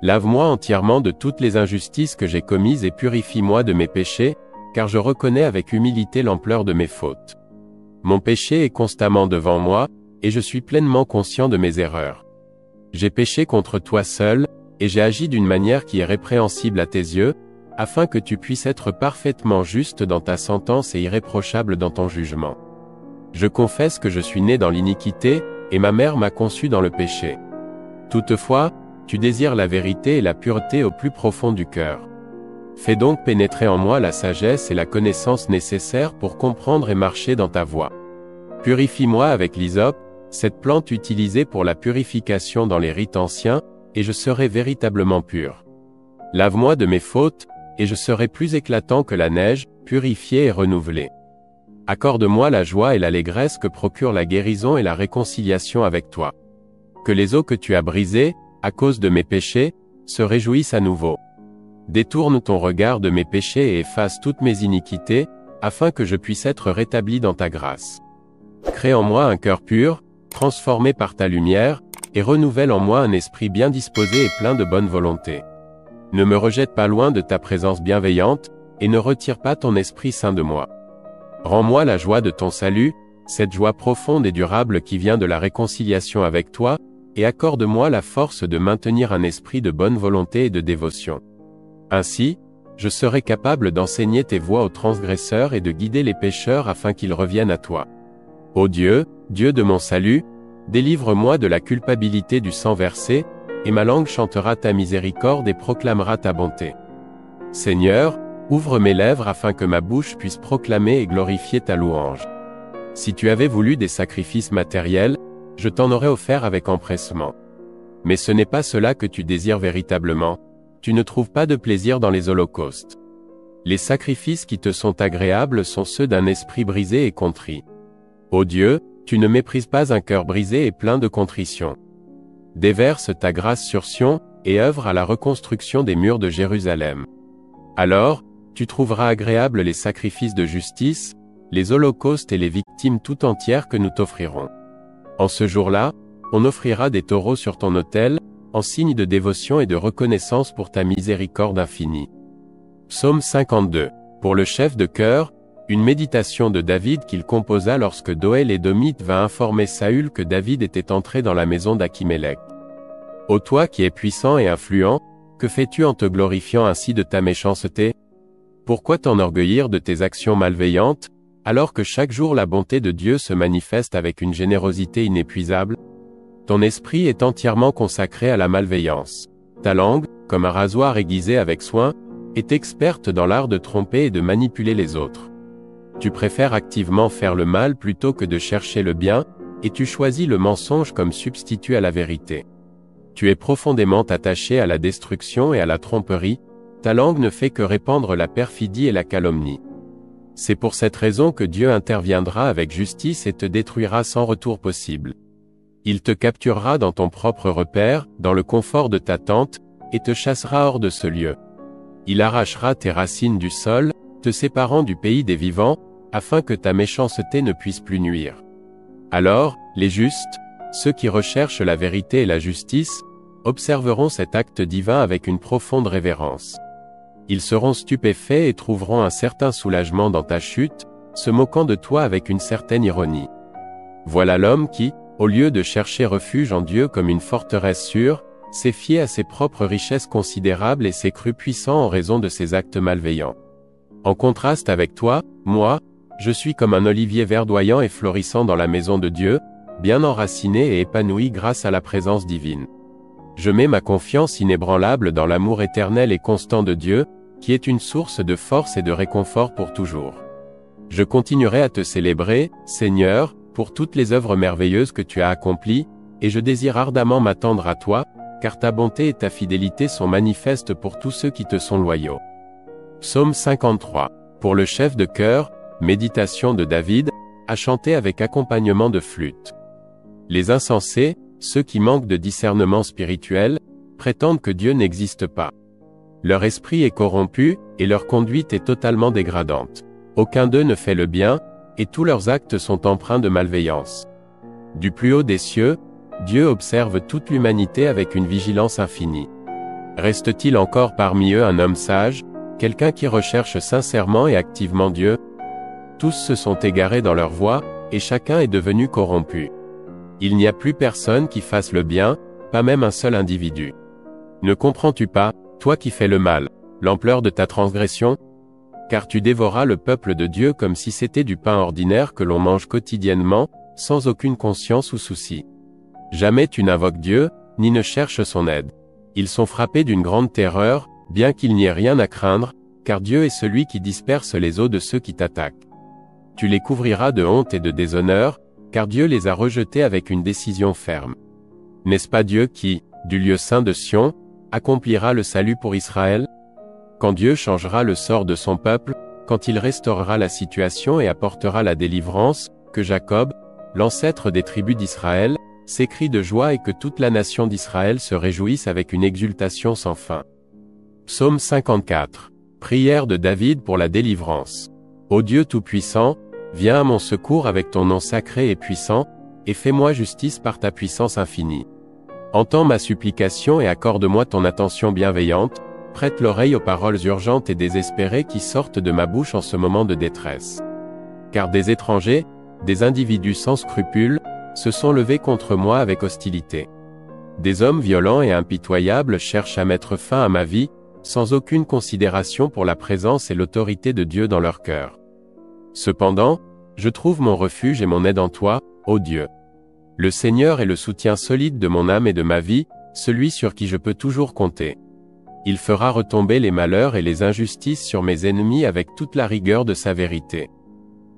Lave-moi entièrement de toutes les injustices que j'ai commises et purifie-moi de mes péchés, car je reconnais avec humilité l'ampleur de mes fautes. Mon péché est constamment devant moi, et je suis pleinement conscient de mes erreurs. J'ai péché contre toi seul, et j'ai agi d'une manière qui est répréhensible à tes yeux, afin que tu puisses être parfaitement juste dans ta sentence et irréprochable dans ton jugement. Je confesse que je suis né dans l'iniquité, et ma mère m'a conçu dans le péché. Toutefois, tu désires la vérité et la pureté au plus profond du cœur. Fais donc pénétrer en moi la sagesse et la connaissance nécessaires pour comprendre et marcher dans ta voie. Purifie-moi avec l'hysope, cette plante utilisée pour la purification dans les rites anciens, et je serai véritablement pur. Lave-moi de mes fautes, et je serai plus éclatant que la neige, purifié et renouvelé. Accorde-moi la joie et l'allégresse que procure la guérison et la réconciliation avec toi. Que les os que tu as brisés, à cause de mes péchés, se réjouissent à nouveau. Détourne ton regard de mes péchés et efface toutes mes iniquités, afin que je puisse être rétabli dans ta grâce. Crée en moi un cœur pur, transformé par ta lumière, et renouvelle en moi un esprit bien disposé et plein de bonne volonté. Ne me rejette pas loin de ta présence bienveillante, et ne retire pas ton Esprit Saint de moi. Rends-moi la joie de ton salut, cette joie profonde et durable qui vient de la réconciliation avec toi, et accorde-moi la force de maintenir un esprit de bonne volonté et de dévotion. Ainsi, je serai capable d'enseigner tes voies aux transgresseurs et de guider les pécheurs afin qu'ils reviennent à toi. Ô Dieu, Dieu de mon salut, délivre-moi de la culpabilité du sang versé, et ma langue chantera ta miséricorde et proclamera ta bonté. Seigneur, ouvre mes lèvres afin que ma bouche puisse proclamer et glorifier ta louange. Si tu avais voulu des sacrifices matériels, je t'en aurais offert avec empressement. Mais ce n'est pas cela que tu désires véritablement, tu ne trouves pas de plaisir dans les holocaustes. Les sacrifices qui te sont agréables sont ceux d'un esprit brisé et contrit. Ô Dieu, tu ne méprises pas un cœur brisé et plein de contrition. Déverse ta grâce sur Sion, et œuvre à la reconstruction des murs de Jérusalem. Alors, tu trouveras agréables les sacrifices de justice, les holocaustes et les victimes tout entières que nous t'offrirons. En ce jour-là, on offrira des taureaux sur ton autel, en signe de dévotion et de reconnaissance pour ta miséricorde infinie. Psaume 52. Pour le chef de chœur, une méditation de David qu'il composa lorsque Doeg l'Édomite vint informer Saül que David était entré dans la maison d'Achimélec. Ô toi qui es puissant et influent, que fais-tu en te glorifiant ainsi de ta méchanceté? Pourquoi t'enorgueillir de tes actions malveillantes, alors que chaque jour la bonté de Dieu se manifeste avec une générosité inépuisable? Ton esprit est entièrement consacré à la malveillance. Ta langue, comme un rasoir aiguisé avec soin, est experte dans l'art de tromper et de manipuler les autres. Tu préfères activement faire le mal plutôt que de chercher le bien, et tu choisis le mensonge comme substitut à la vérité. Tu es profondément attaché à la destruction et à la tromperie, ta langue ne fait que répandre la perfidie et la calomnie. C'est pour cette raison que Dieu interviendra avec justice et te détruira sans retour possible. Il te capturera dans ton propre repère, dans le confort de ta tente, et te chassera hors de ce lieu. Il arrachera tes racines du sol, te séparant du pays des vivants, afin que ta méchanceté ne puisse plus nuire. Alors, les justes, ceux qui recherchent la vérité et la justice, observeront cet acte divin avec une profonde révérence. Ils seront stupéfaits et trouveront un certain soulagement dans ta chute, se moquant de toi avec une certaine ironie. Voilà l'homme qui, au lieu de chercher refuge en Dieu comme une forteresse sûre, s'est fié à ses propres richesses considérables et s'est cru puissant en raison de ses actes malveillants. En contraste avec toi, moi, je suis comme un olivier verdoyant et florissant dans la maison de Dieu, bien enraciné et épanoui grâce à la présence divine. Je mets ma confiance inébranlable dans l'amour éternel et constant de Dieu, qui est une source de force et de réconfort pour toujours. Je continuerai à te célébrer, Seigneur, pour toutes les œuvres merveilleuses que tu as accomplies, et je désire ardemment m'attendre à toi, car ta bonté et ta fidélité sont manifestes pour tous ceux qui te sont loyaux. Psaume 53. Pour le chef de chœur, méditation de David, à chanter avec accompagnement de flûte. Les insensés, ceux qui manquent de discernement spirituel, prétendent que Dieu n'existe pas. Leur esprit est corrompu, et leur conduite est totalement dégradante. Aucun d'eux ne fait le bien, et tous leurs actes sont empreints de malveillance. Du plus haut des cieux, Dieu observe toute l'humanité avec une vigilance infinie. Reste-t-il encore parmi eux un homme sage, quelqu'un qui recherche sincèrement et activement Dieu? Tous se sont égarés dans leur voie, et chacun est devenu corrompu. Il n'y a plus personne qui fasse le bien, pas même un seul individu. Ne comprends-tu pas, toi qui fais le mal, l'ampleur de ta transgression? Car tu dévoras le peuple de Dieu comme si c'était du pain ordinaire que l'on mange quotidiennement, sans aucune conscience ou souci. Jamais tu n'invoques Dieu, ni ne cherches son aide. Ils sont frappés d'une grande terreur, bien qu'il n'y ait rien à craindre, car Dieu est celui qui disperse les os de ceux qui t'attaquent. Tu les couvriras de honte et de déshonneur, car Dieu les a rejetés avec une décision ferme. N'est-ce pas Dieu qui, du lieu saint de Sion, accomplira le salut pour Israël? Quand Dieu changera le sort de son peuple, quand il restaurera la situation et apportera la délivrance, que Jacob, l'ancêtre des tribus d'Israël, s'écrie de joie et que toute la nation d'Israël se réjouisse avec une exultation sans fin. Psaume 54. Prière de David pour la délivrance. Ô Dieu Tout-Puissant, viens à mon secours avec ton nom sacré et puissant, et fais-moi justice par ta puissance infinie. Entends ma supplication et accorde-moi ton attention bienveillante, prête l'oreille aux paroles urgentes et désespérées qui sortent de ma bouche en ce moment de détresse. Car des étrangers, des individus sans scrupules, se sont levés contre moi avec hostilité. Des hommes violents et impitoyables cherchent à mettre fin à ma vie, sans aucune considération pour la présence et l'autorité de Dieu dans leur cœur. Cependant, je trouve mon refuge et mon aide en toi, ô Dieu. Le Seigneur est le soutien solide de mon âme et de ma vie, celui sur qui je peux toujours compter. Il fera retomber les malheurs et les injustices sur mes ennemis avec toute la rigueur de sa vérité.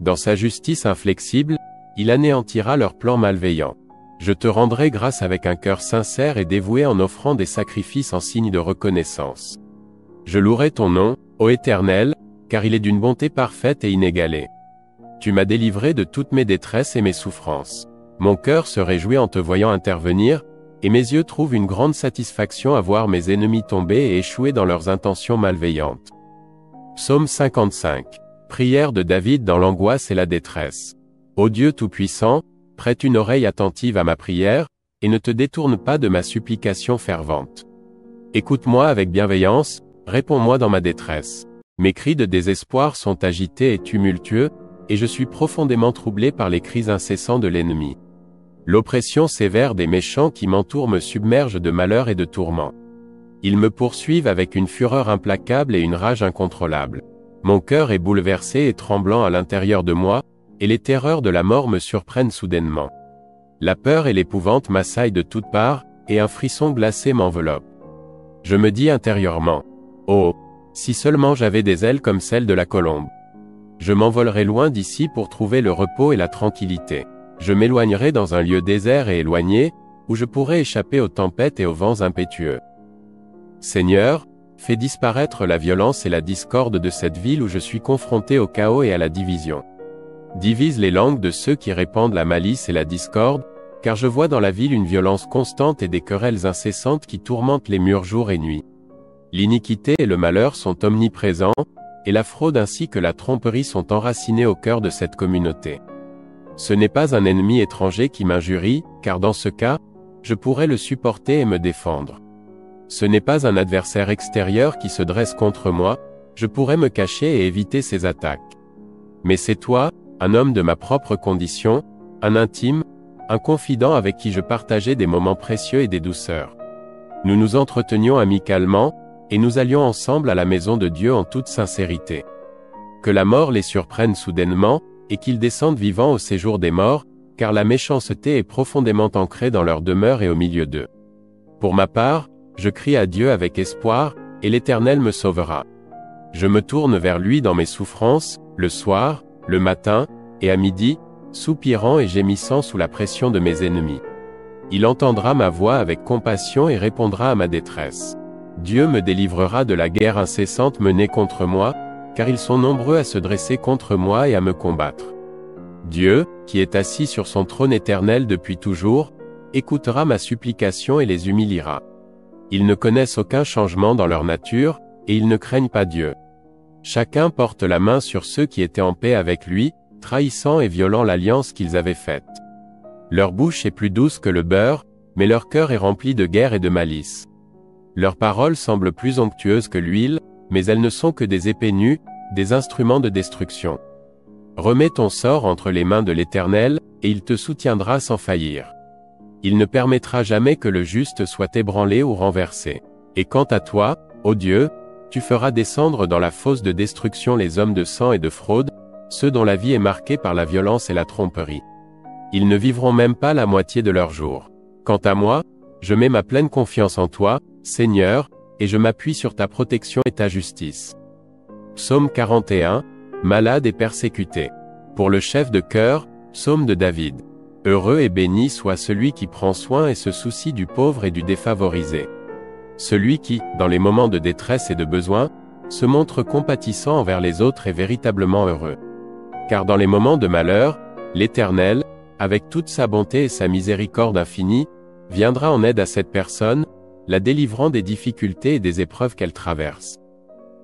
Dans sa justice inflexible, il anéantira leurs plans malveillants. Je te rendrai grâce avec un cœur sincère et dévoué en offrant des sacrifices en signe de reconnaissance. Je louerai ton nom, ô Éternel, car il est d'une bonté parfaite et inégalée. Tu m'as délivré de toutes mes détresses et mes souffrances. Mon cœur se réjouit en te voyant intervenir, et mes yeux trouvent une grande satisfaction à voir mes ennemis tomber et échouer dans leurs intentions malveillantes. Psaume 55. Prière de David dans l'angoisse et la détresse. Ô Dieu Tout-Puissant, prête une oreille attentive à ma prière, et ne te détourne pas de ma supplication fervente. Écoute-moi avec bienveillance, réponds-moi dans ma détresse. Mes cris de désespoir sont agités et tumultueux, et je suis profondément troublé par les cris incessants de l'ennemi. L'oppression sévère des méchants qui m'entourent me submerge de malheur et de tourments. Ils me poursuivent avec une fureur implacable et une rage incontrôlable. Mon cœur est bouleversé et tremblant à l'intérieur de moi, et les terreurs de la mort me surprennent soudainement. La peur et l'épouvante m'assaillent de toutes parts, et un frisson glacé m'enveloppe. Je me dis intérieurement, « Oh, si seulement j'avais des ailes comme celles de la colombe. Je m'envolerais loin d'ici pour trouver le repos et la tranquillité. Je m'éloignerai dans un lieu désert et éloigné, où je pourrais échapper aux tempêtes et aux vents impétueux. Seigneur, fais disparaître la violence et la discorde de cette ville où je suis confronté au chaos et à la division. Divise les langues de ceux qui répandent la malice et la discorde, car je vois dans la ville une violence constante et des querelles incessantes qui tourmentent les murs jour et nuit. L'iniquité et le malheur sont omniprésents, et la fraude ainsi que la tromperie sont enracinés au cœur de cette communauté. Ce n'est pas un ennemi étranger qui m'injurie, car dans ce cas, je pourrais le supporter et me défendre. Ce n'est pas un adversaire extérieur qui se dresse contre moi, je pourrais me cacher et éviter ses attaques. Mais c'est toi, un homme de ma propre condition, un intime, un confident avec qui je partageais des moments précieux et des douceurs. Nous nous entretenions amicalement, et nous allions ensemble à la maison de Dieu en toute sincérité. Que la mort les surprenne soudainement, et qu'ils descendent vivants au séjour des morts, car la méchanceté est profondément ancrée dans leur demeure et au milieu d'eux. Pour ma part, je crie à Dieu avec espoir, et l'Éternel me sauvera. Je me tourne vers lui dans mes souffrances, le soir, le matin, et à midi, soupirant et gémissant sous la pression de mes ennemis. Il entendra ma voix avec compassion et répondra à ma détresse. Dieu me délivrera de la guerre incessante menée contre moi, car ils sont nombreux à se dresser contre moi et à me combattre. Dieu, qui est assis sur son trône éternel depuis toujours, écoutera ma supplication et les humiliera. Ils ne connaissent aucun changement dans leur nature, et ils ne craignent pas Dieu. Chacun porte la main sur ceux qui étaient en paix avec lui, trahissant et violant l'alliance qu'ils avaient faite. Leur bouche est plus douce que le beurre, mais leur cœur est rempli de guerre et de malice. Leurs paroles semblent plus onctueuses que l'huile, mais elles ne sont que des épées nues, des instruments de destruction. Remets ton sort entre les mains de l'Éternel, et il te soutiendra sans faillir. Il ne permettra jamais que le juste soit ébranlé ou renversé. Et quant à toi, ô Dieu, tu feras descendre dans la fosse de destruction les hommes de sang et de fraude, ceux dont la vie est marquée par la violence et la tromperie. Ils ne vivront même pas la moitié de leurs jours. Quant à moi, je mets ma pleine confiance en toi, Seigneur, et je m'appuie sur ta protection et ta justice. Psaume 41, malade et persécuté. Pour le chef de chœur, psaume de David. Heureux et béni soit celui qui prend soin et se soucie du pauvre et du défavorisé. Celui qui, dans les moments de détresse et de besoin, se montre compatissant envers les autres est véritablement heureux. Car dans les moments de malheur, l'Éternel, avec toute sa bonté et sa miséricorde infinie, viendra en aide à cette personne, la délivrant des difficultés et des épreuves qu'elle traverse.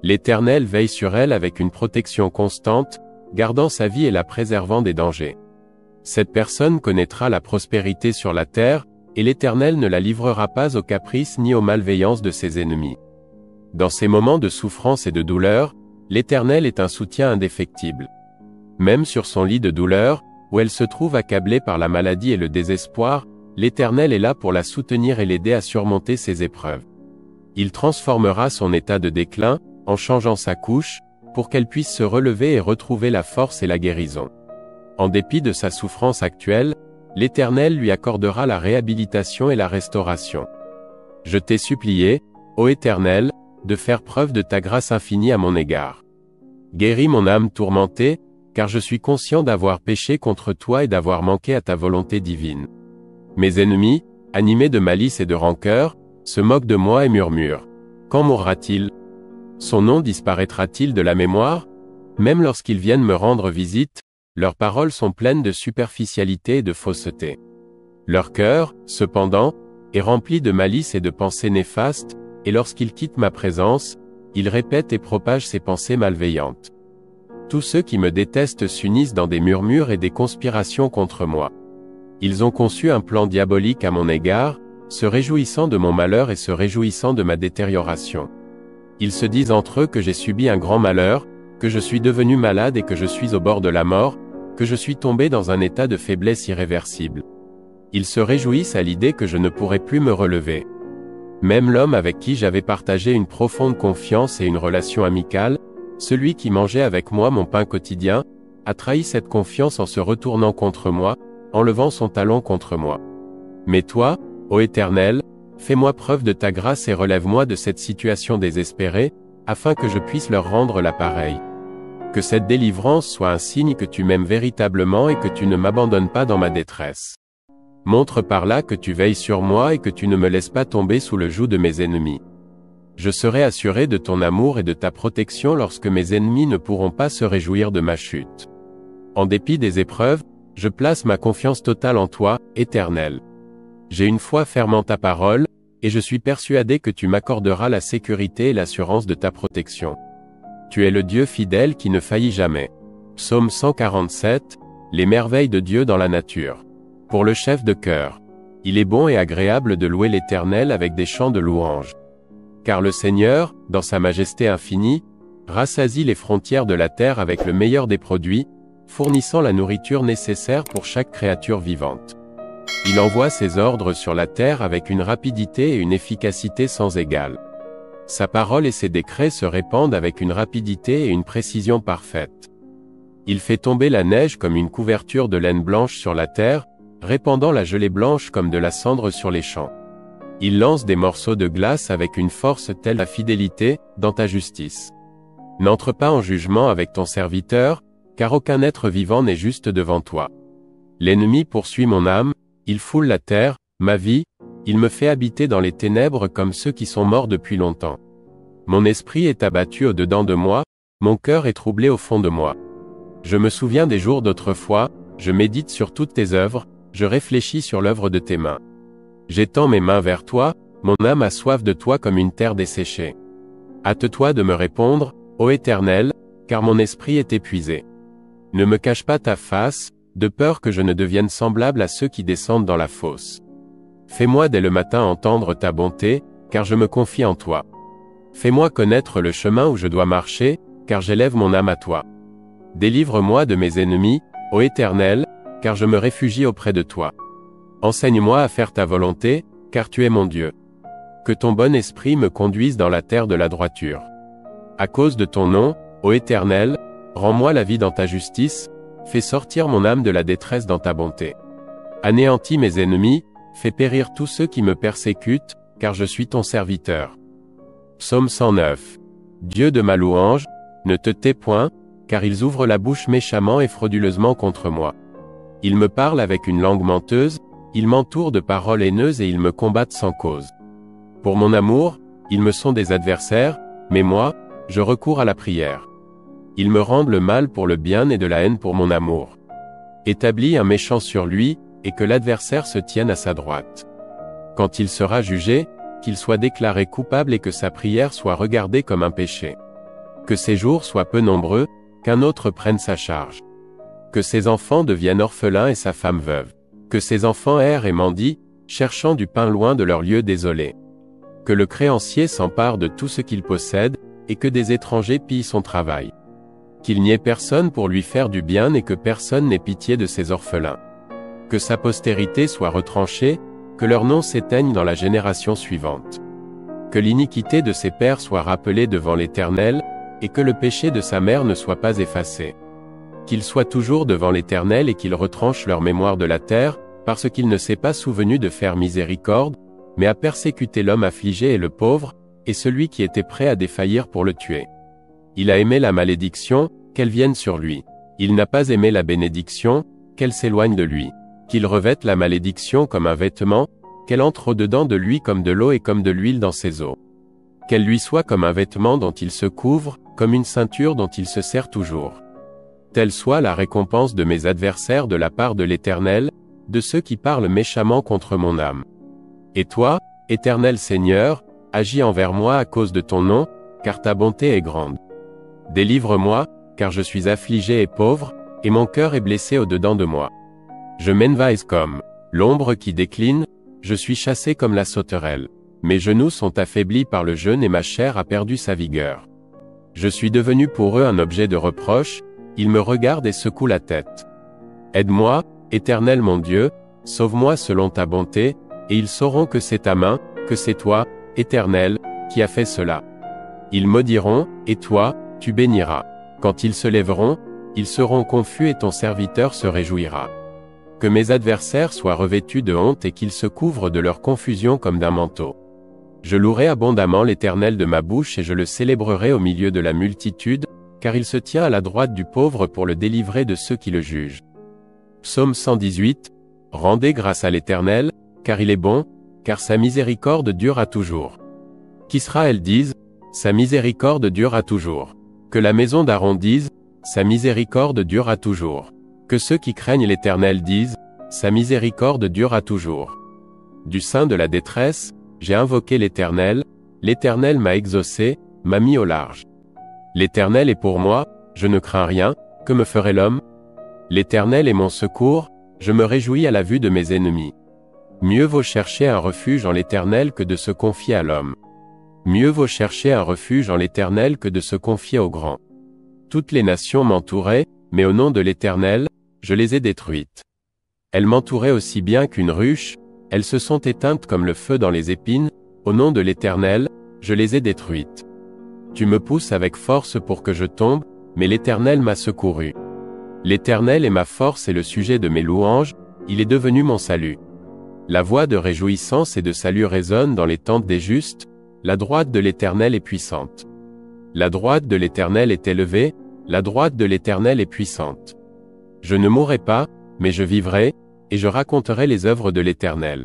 L'Éternel veille sur elle avec une protection constante, gardant sa vie et la préservant des dangers. Cette personne connaîtra la prospérité sur la terre, et l'Éternel ne la livrera pas aux caprices ni aux malveillances de ses ennemis. Dans ces moments de souffrance et de douleur, l'Éternel est un soutien indéfectible. Même sur son lit de douleur, où elle se trouve accablée par la maladie et le désespoir, l'Éternel est là pour la soutenir et l'aider à surmonter ses épreuves. Il transformera son état de déclin, en changeant sa couche, pour qu'elle puisse se relever et retrouver la force et la guérison. En dépit de sa souffrance actuelle, l'Éternel lui accordera la réhabilitation et la restauration. Je t'ai supplié, ô Éternel, de faire preuve de ta grâce infinie à mon égard. Guéris mon âme tourmentée, car je suis conscient d'avoir péché contre toi et d'avoir manqué à ta volonté divine. Mes ennemis, animés de malice et de rancœur, se moquent de moi et murmurent. Quand mourra-t-il? Son nom disparaîtra-t-il de la mémoire? Même lorsqu'ils viennent me rendre visite, leurs paroles sont pleines de superficialité et de fausseté. Leur cœur, cependant, est rempli de malice et de pensées néfastes, et lorsqu'ils quittent ma présence, ils répètent et propagent ces pensées malveillantes. Tous ceux qui me détestent s'unissent dans des murmures et des conspirations contre moi. Ils ont conçu un plan diabolique à mon égard, se réjouissant de mon malheur et se réjouissant de ma détérioration. Ils se disent entre eux que j'ai subi un grand malheur, que je suis devenu malade et que je suis au bord de la mort, que je suis tombé dans un état de faiblesse irréversible. Ils se réjouissent à l'idée que je ne pourrai plus me relever. Même l'homme avec qui j'avais partagé une profonde confiance et une relation amicale, celui qui mangeait avec moi mon pain quotidien, a trahi cette confiance en se retournant contre moi, en levant son talon contre moi. Mais toi, ô Éternel, fais-moi preuve de ta grâce et relève-moi de cette situation désespérée, afin que je puisse leur rendre la pareille. Que cette délivrance soit un signe que tu m'aimes véritablement et que tu ne m'abandonnes pas dans ma détresse. Montre par là que tu veilles sur moi et que tu ne me laisses pas tomber sous le joug de mes ennemis. Je serai assuré de ton amour et de ta protection lorsque mes ennemis ne pourront pas se réjouir de ma chute. En dépit des épreuves, je place ma confiance totale en toi, Éternel. J'ai une foi ferme en ta parole, et je suis persuadé que tu m'accorderas la sécurité et l'assurance de ta protection. Tu es le Dieu fidèle qui ne faillit jamais. Psaume 147, les merveilles de Dieu dans la nature. Pour le chef de chœur. Il est bon et agréable de louer l'Éternel avec des chants de louange. Car le Seigneur, dans sa majesté infinie, rassasie les frontières de la terre avec le meilleur des produits, fournissant la nourriture nécessaire pour chaque créature vivante. Il envoie ses ordres sur la terre avec une rapidité et une efficacité sans égale. Sa parole et ses décrets se répandent avec une rapidité et une précision parfaite. Il fait tomber la neige comme une couverture de laine blanche sur la terre, répandant la gelée blanche comme de la cendre sur les champs. Il lance des morceaux de glace avec une force telle la fidélité, dans ta justice. N'entre pas en jugement avec ton serviteur, car aucun être vivant n'est juste devant toi. L'ennemi poursuit mon âme, il foule la terre, ma vie, il me fait habiter dans les ténèbres comme ceux qui sont morts depuis longtemps. Mon esprit est abattu au-dedans de moi, mon cœur est troublé au fond de moi. Je me souviens des jours d'autrefois, je médite sur toutes tes œuvres, je réfléchis sur l'œuvre de tes mains. J'étends mes mains vers toi, mon âme a soif de toi comme une terre desséchée. Hâte-toi de me répondre, ô Éternel, car mon esprit est épuisé. Ne me cache pas ta face, de peur que je ne devienne semblable à ceux qui descendent dans la fosse. Fais-moi dès le matin entendre ta bonté, car je me confie en toi. Fais-moi connaître le chemin où je dois marcher, car j'élève mon âme à toi. Délivre-moi de mes ennemis, ô Éternel, car je me réfugie auprès de toi. Enseigne-moi à faire ta volonté, car tu es mon Dieu. Que ton bon esprit me conduise dans la terre de la droiture. À cause de ton nom, ô Éternel, rends-moi la vie dans ta justice, fais sortir mon âme de la détresse dans ta bonté. Anéantis mes ennemis, fais périr tous ceux qui me persécutent, car je suis ton serviteur. Psaume 109. Dieu de ma louange, ne te tais point, car ils ouvrent la bouche méchamment et frauduleusement contre moi. Ils me parlent avec une langue menteuse, ils m'entourent de paroles haineuses et ils me combattent sans cause. Pour mon amour, ils me sont des adversaires, mais moi, je recours à la prière. Ils me rendent le mal pour le bien et de la haine pour mon amour. Établis un méchant sur lui, et que l'adversaire se tienne à sa droite. Quand il sera jugé, qu'il soit déclaré coupable et que sa prière soit regardée comme un péché. Que ses jours soient peu nombreux, qu'un autre prenne sa charge. Que ses enfants deviennent orphelins et sa femme veuve. Que ses enfants errent et mendient, cherchant du pain loin de leur lieu désolé. que le créancier s'empare de tout ce qu'il possède, et que des étrangers pillent son travail. Qu'il n'y ait personne pour lui faire du bien et que personne n'ait pitié de ses orphelins. Que sa postérité soit retranchée, que leur nom s'éteigne dans la génération suivante. Que l'iniquité de ses pères soit rappelée devant l'Éternel, et que le péché de sa mère ne soit pas effacé. Qu'il soit toujours devant l'Éternel et qu'il retranche leur mémoire de la terre, parce qu'il ne s'est pas souvenu de faire miséricorde, mais a persécuté l'homme affligé et le pauvre, et celui qui était prêt à défaillir pour le tuer. Il a aimé la malédiction, qu'elle vienne sur lui. Il n'a pas aimé la bénédiction, qu'elle s'éloigne de lui. Qu'il revête la malédiction comme un vêtement, qu'elle entre au-dedans de lui comme de l'eau et comme de l'huile dans ses os. Qu'elle lui soit comme un vêtement dont il se couvre, comme une ceinture dont il se sert toujours. Telle soit la récompense de mes adversaires de la part de l'Éternel, de ceux qui parlent méchamment contre mon âme. Et toi, Éternel Seigneur, agis envers moi à cause de ton nom, car ta bonté est grande. Délivre-moi, car je suis affligé et pauvre, et mon cœur est blessé au-dedans de moi. Je m'envase comme l'ombre qui décline, je suis chassé comme la sauterelle. Mes genoux sont affaiblis par le jeûne et ma chair a perdu sa vigueur. Je suis devenu pour eux un objet de reproche, ils me regardent et secouent la tête. Aide-moi, Éternel mon Dieu, sauve-moi selon ta bonté, et ils sauront que c'est ta main, que c'est toi, Éternel, qui a fait cela. Ils maudiront, et toi, tu béniras. Quand ils se lèveront, ils seront confus et ton serviteur se réjouira. Que mes adversaires soient revêtus de honte et qu'ils se couvrent de leur confusion comme d'un manteau. Je louerai abondamment l'Éternel de ma bouche et je le célébrerai au milieu de la multitude, car il se tient à la droite du pauvre pour le délivrer de ceux qui le jugent. Psaume 118. Rendez grâce à l'Éternel, car il est bon, car sa miséricorde dure à toujours. Qu'Israël dise, sa miséricorde dure à toujours. Que la maison d'Aaron dise, sa miséricorde dure à toujours. Que ceux qui craignent l'Éternel disent, sa miséricorde dure à toujours. Du sein de la détresse, j'ai invoqué l'Éternel m'a exaucé, m'a mis au large. L'Éternel est pour moi, je ne crains rien, que me ferait l'homme? L'Éternel est mon secours, je me réjouis à la vue de mes ennemis. Mieux vaut chercher un refuge en l'Éternel que de se confier à l'homme. Mieux vaut chercher un refuge en l'Éternel que de se confier au grand. Toutes les nations m'entouraient, mais au nom de l'Éternel, je les ai détruites. Elles m'entouraient aussi bien qu'une ruche, elles se sont éteintes comme le feu dans les épines, au nom de l'Éternel, je les ai détruites. Tu me pousses avec force pour que je tombe, mais l'Éternel m'a secouru. L'Éternel est ma force et le sujet de mes louanges, il est devenu mon salut. La voix de réjouissance et de salut résonne dans les tentes des justes, la droite de l'Éternel est puissante. La droite de l'Éternel est élevée, la droite de l'Éternel est puissante. Je ne mourrai pas, mais je vivrai, et je raconterai les œuvres de l'Éternel.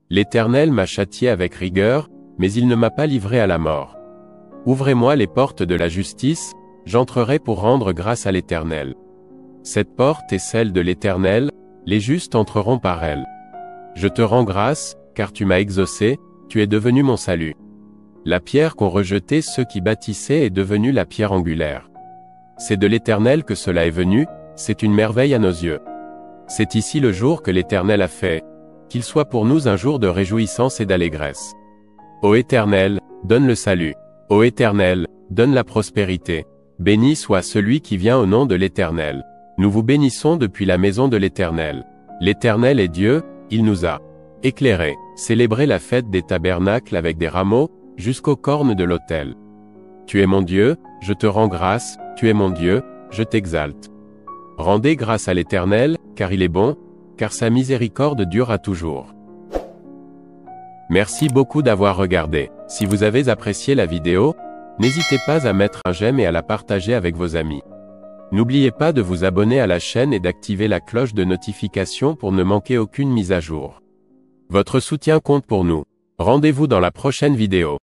L'Éternel m'a châtié avec rigueur, mais il ne m'a pas livré à la mort. Ouvrez-moi les portes de la justice, j'entrerai pour rendre grâce à l'Éternel. Cette porte est celle de l'Éternel, les justes entreront par elle. Je te rends grâce, car tu m'as exaucé, tu es devenu mon salut. La pierre qu'ont rejetée ceux qui bâtissaient est devenue la pierre angulaire. C'est de l'Éternel que cela est venu, c'est une merveille à nos yeux. C'est ici le jour que l'Éternel a fait, qu'il soit pour nous un jour de réjouissance et d'allégresse. Ô Éternel, donne le salut. Ô Éternel, donne la prospérité. Béni soit celui qui vient au nom de l'Éternel. Nous vous bénissons depuis la maison de l'Éternel. L'Éternel est Dieu, il nous a éclairés. Célébrez la fête des tabernacles avec des rameaux, jusqu'aux cornes de l'autel. Tu es mon Dieu, je te rends grâce, tu es mon Dieu, je t'exalte. Rendez grâce à l'Éternel, car il est bon, car sa miséricorde dure à toujours. Merci beaucoup d'avoir regardé. Si vous avez apprécié la vidéo, n'hésitez pas à mettre un j'aime et à la partager avec vos amis. N'oubliez pas de vous abonner à la chaîne et d'activer la cloche de notification pour ne manquer aucune mise à jour. Votre soutien compte pour nous. Rendez-vous dans la prochaine vidéo.